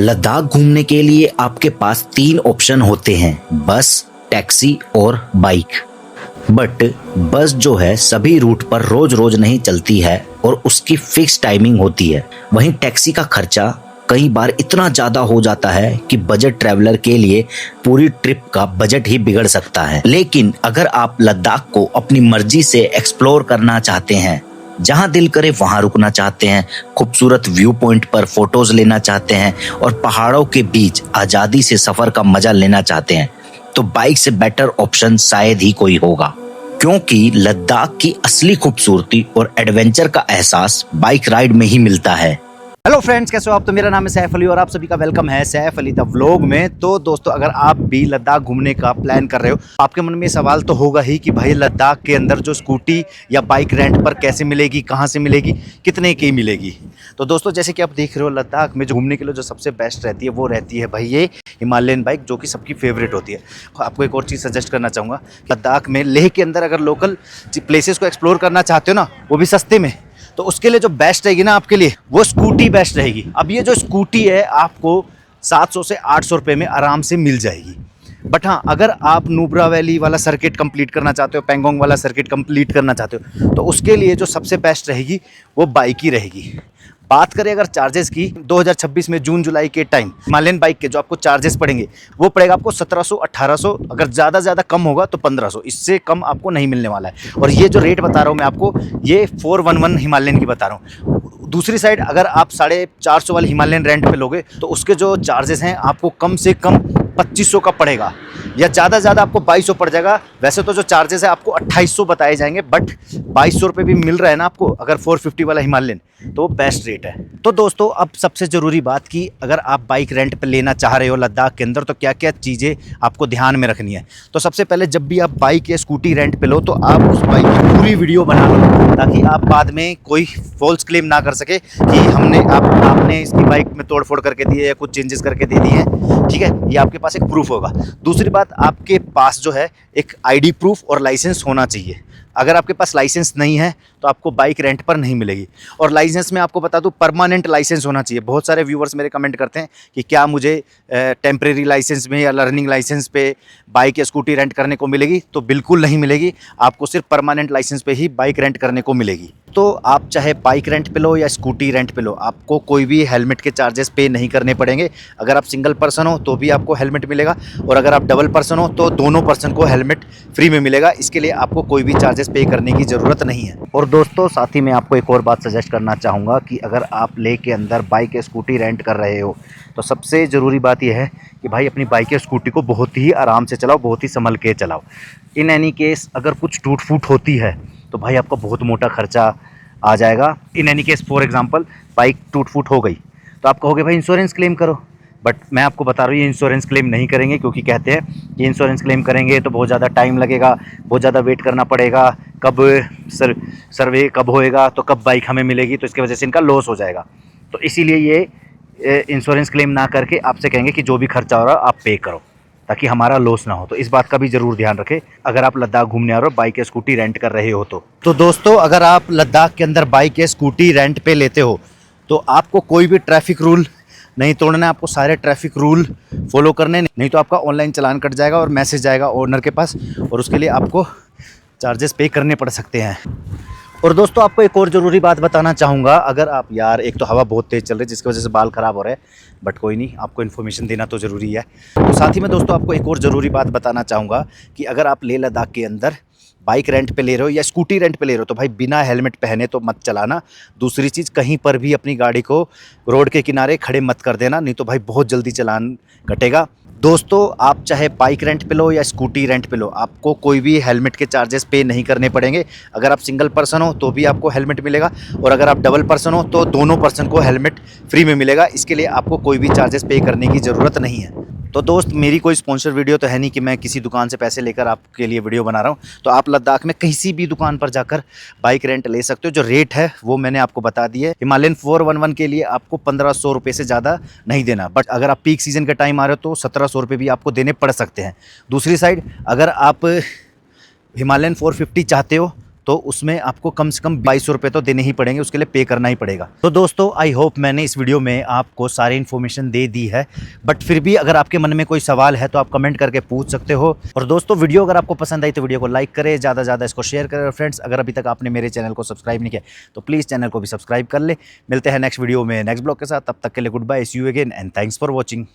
लद्दाख घूमने के लिए आपके पास 3 ऑप्शन होते हैं, बस, टैक्सी और बाइक। बट बस जो है सभी रूट पर रोज रोज नहीं चलती है और उसकी फिक्स टाइमिंग होती है। वहीं टैक्सी का खर्चा कई बार इतना ज़्यादा हो जाता है कि बजट ट्रैवलर के लिए पूरी ट्रिप का बजट ही बिगड़ सकता है। लेकिन अगर आप लद्दाख को अपनी मर्जी से एक्सप्लोर करना चाहते हैं, जहां दिल करे वहां रुकना चाहते हैं, खूबसूरत व्यू पॉइंट पर फोटोज लेना चाहते हैं और पहाड़ों के बीच आज़ादी से सफ़र का मजा लेना चाहते हैं, तो बाइक से बेटर ऑप्शन शायद ही कोई होगा। क्योंकि लद्दाख की असली खूबसूरती और एडवेंचर का एहसास बाइक राइड में ही मिलता है। हेलो फ्रेंड्स, कैसे हो आप? तो मेरा नाम है सैफ अली और आप सभी का वेलकम है सैफ अली द व्लॉग में। तो दोस्तों, अगर आप भी लद्दाख घूमने का प्लान कर रहे हो, आपके मन में सवाल तो होगा ही कि भाई लद्दाख के अंदर जो स्कूटी या बाइक रेंट पर कैसे मिलेगी, कहाँ से मिलेगी, कितने की मिलेगी। तो दोस्तों, जैसे कि आप देख रहे हो, लद्दाख में जो घूमने के लिए जो सबसे बेस्ट रहती है वो रहती है भाई ये हिमालयन बाइक, जो कि सबकी फेवरेट होती है। आपको एक और चीज़ सजेस्ट करना चाहूँगा, लद्दाख में लेह के अंदर अगर लोकल प्लेसेस को एक्सप्लोर करना चाहते हो ना, वो भी सस्ते में, तो उसके लिए जो बेस्ट रहेगी ना आपके लिए, वो स्कूटी बेस्ट रहेगी। अब ये जो स्कूटी है आपको 700 से 800 रुपये में आराम से मिल जाएगी। बट हाँ, अगर आप नुब्रा वैली वाला सर्किट कंप्लीट करना चाहते हो, पेंगोंग वाला सर्किट कंप्लीट करना चाहते हो, तो उसके लिए जो सबसे बेस्ट रहेगी वो बाइक ही रहेगी। बात करें अगर चार्जेस की, 2026 में जून जुलाई के टाइम हिमालयन बाइक के जो आपको चार्जेस पड़ेंगे वो पड़ेगा आपको 1700 1800, अगर ज़्यादा कम होगा तो 1500, इससे कम आपको नहीं मिलने वाला है। और ये जो रेट बता रहा हूँ मैं आपको, ये 411 हिमालयन की बता रहा हूँ। दूसरी साइड अगर आप 450 वाली हिमालयन रेंट पे लोगे तो उसके जो चार्जेस हैं आपको कम से कम 2500 का पड़ेगा, या ज़्यादा आपको 2200 पड़ जाएगा। वैसे तो जो चार्जेस है आपको 2800 बताए जाएंगे, बट 2200 रुपये भी मिल रहा है ना आपको अगर 450 वाला हिमालयन, तो वो बेस्ट रेट है। तो दोस्तों, अब सबसे ज़रूरी बात की, अगर आप बाइक रेंट पे लेना चाह रहे हो लद्दाख के अंदर, तो क्या क्या चीज़ें आपको ध्यान में रखनी है। तो सबसे पहले, जब भी आप बाइक या स्कूटी रेंट पे लो तो आप उस बाइक की पूरी वीडियो बना लो, ताकि आप बाद में कोई फॉल्स क्लेम ना कर सके कि आपने इसकी बाइक में तोड़-फोड़ करके दी है या कुछ चेंजेस करके दे दिए हैं। ठीक है, ये आपके पास एक प्रूफ होगा। दूसरी बात, आपके पास जो है एक आईडी प्रूफ और लाइसेंस होना चाहिए। अगर आपके पास लाइसेंस नहीं है तो आपको बाइक रेंट पर नहीं मिलेगी। और लाइसेंस में आपको बता दूं, परमानेंट लाइसेंस होना चाहिए। बहुत सारे व्यूवर्स मेरे कमेंट करते हैं कि क्या मुझे टेम्परेरी लाइसेंस में या लर्निंग लाइसेंस पे बाइक या स्कूटी रेंट करने को मिलेगी, तो बिल्कुल नहीं मिलेगी। आपको सिर्फ परमानेंट लाइसेंस पे ही बाइक रेंट करने को मिलेगी। तो आप चाहे बाइक रेंट पे लो या स्कूटी रेंट पे लो, आपको कोई भी हेलमेट के चार्जेस पे नहीं करने पड़ेंगे। अगर आप सिंगल पर्सन हो तो भी आपको हेलमेट मिलेगा, और अगर आप डबल पर्सन हो तो दोनों पर्सन को हेलमेट फ्री में मिलेगा। इसके लिए आपको कोई भी चार्जेस पे करने की ज़रूरत नहीं है। और दोस्तों, साथ ही मैं आपको एक और बात सजेस्ट करना चाहूँगा कि अगर आप लेह के अंदर बाइक या स्कूटी रेंट कर रहे हो, तो सबसे ज़रूरी बात यह है कि भाई अपनी बाइक या स्कूटी को बहुत ही आराम से चलाओ, बहुत ही संभल के चलाओ। इन एनी केस अगर कुछ टूट फूट होती है तो भाई आपका बहुत मोटा खर्चा आ जाएगा। In any case, for example, bike टूट फूट हो गई तो आप कहोगे भाई इंश्योरेंस क्लेम करो, बट मैं आपको बता रहा हूँ ये इंश्योरेंस क्लेम नहीं करेंगे, क्योंकि कहते हैं कि इंश्योरेंस क्लेम करेंगे तो बहुत ज़्यादा टाइम लगेगा, बहुत ज़्यादा वेट करना पड़ेगा, कब सर्वे कब होएगा, तो कब बाइक हमें मिलेगी, तो इसकी वजह से इनका लॉस हो जाएगा। तो इसीलिए ये इंश्योरेंस क्लेम ना करके आपसे कहेंगे कि जो भी खर्चा हो रहा है आप पे करो, ताकि हमारा लॉस ना हो। तो इस बात का भी ज़रूर ध्यान रखें अगर आप लद्दाख घूमने आ रहे हो, बाइक या स्कूटी रेंट कर रहे हो तो दोस्तों, अगर आप लद्दाख के अंदर बाइक या स्कूटी रेंट पे लेते हो तो आपको कोई भी ट्रैफिक रूल नहीं तोड़ना है। आपको सारे ट्रैफिक रूल फॉलो करने, नहीं तो आपका ऑनलाइन चालान कट जाएगा और मैसेज जाएगा ओनर के पास, और उसके लिए आपको चार्जेस पे करने पड़ सकते हैं। और दोस्तों, आपको एक और ज़रूरी बात बताना चाहूँगा, अगर आप, यार एक तो हवा बहुत तेज़ चल रही है जिसकी वजह से बाल ख़राब हो रहे हैं, बट कोई नहीं, आपको इन्फॉर्मेशन देना तो ज़रूरी है। तो साथ ही में दोस्तों, आपको एक और ज़रूरी बात बताना चाहूँगा कि अगर आप लेह लद्दाख के अंदर बाइक रेंट पे ले रहे हो या स्कूटी रेंट पे ले रहे हो, तो भाई बिना हेलमेट पहने तो मत चलाना। दूसरी चीज़, कहीं पर भी अपनी गाड़ी को रोड के किनारे खड़े मत कर देना, नहीं तो भाई बहुत जल्दी चालान कटेगा। दोस्तों, आप चाहे बाइक रेंट पे लो या स्कूटी रेंट पे लो, आपको कोई भी हेलमेट के चार्जेस पे नहीं करने पड़ेंगे। अगर आप सिंगल पर्सन हो तो भी आपको हेलमेट मिलेगा, और अगर आप डबल पर्सन हो तो दोनों पर्सन को हेलमेट फ्री में मिलेगा। इसके लिए आपको कोई भी चार्जेस पे करने की ज़रूरत नहीं है। तो दोस्त, मेरी कोई स्पॉन्सर वीडियो तो है नहीं कि मैं किसी दुकान से पैसे लेकर आपके लिए वीडियो बना रहा हूँ। तो आप लद्दाख में किसी भी दुकान पर जाकर बाइक रेंट ले सकते हो। जो रेट है वो मैंने आपको बता दी है। हिमालयन 411 के लिए आपको 1500 रुपये से ज़्यादा नहीं देना, बट अगर आप पीक सीज़न के टाइम आ रहे हो तो 1700 रुपये भी आपको देने पड़ सकते हैं। दूसरी साइड, अगर आप हिमालयन 450 चाहते हो तो उसमें आपको कम से कम 2200 रुपये तो देने ही पड़ेंगे, उसके लिए पे करना ही पड़ेगा। तो दोस्तों आई होप मैंने इस वीडियो में आपको सारी इन्फॉर्मेशन दे दी है, बट फिर भी अगर आपके मन में कोई सवाल है तो आप कमेंट करके पूछ सकते हो। और दोस्तों वीडियो अगर आपको पसंद आई तो वीडियो को लाइक करें, ज़्यादा से ज़्यादा इसको शेयर करें। फ्रेंड्स अगर अभी तक आपने मेरे चैनल को सब्सक्राइब नहीं किया तो प्लीज़ चैनल को भी सब्सक्राइब कर ले। मिलते हैं नेक्स्ट वीडियो में नेक्स्ट ब्लॉग के साथ, तब तक के लिए goodbye, see you again and thanks for watching.